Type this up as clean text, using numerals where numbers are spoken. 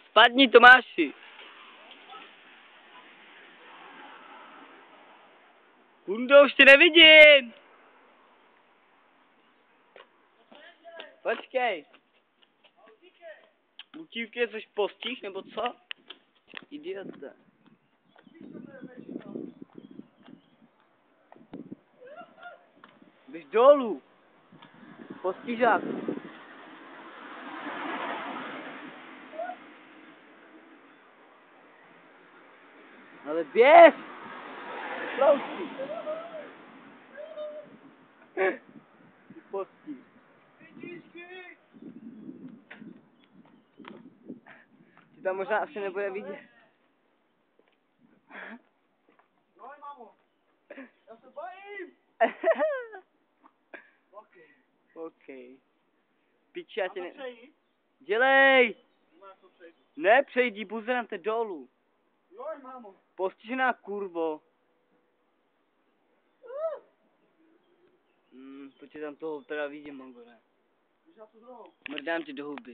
Spadni, Tomáši. Kundo, už tě nevidím. Počkej. Utíky, což postih, nebo co? Idiota. Běž dolů. Postižák. Ale běž! Sloučí. Ty postih. Ty tam možná asi nebude vidět. No, mámo. Já se bojím. OK. Piči, já tě ne... Přeji. Dělej! Máš to přejít. Ne, přejdi, buzerám te dolů. Jo, mámo. Postižená kurvo. Počkej, tam toho teda vidím, Mongole. Když já to druhou. Mrdám ti do huby.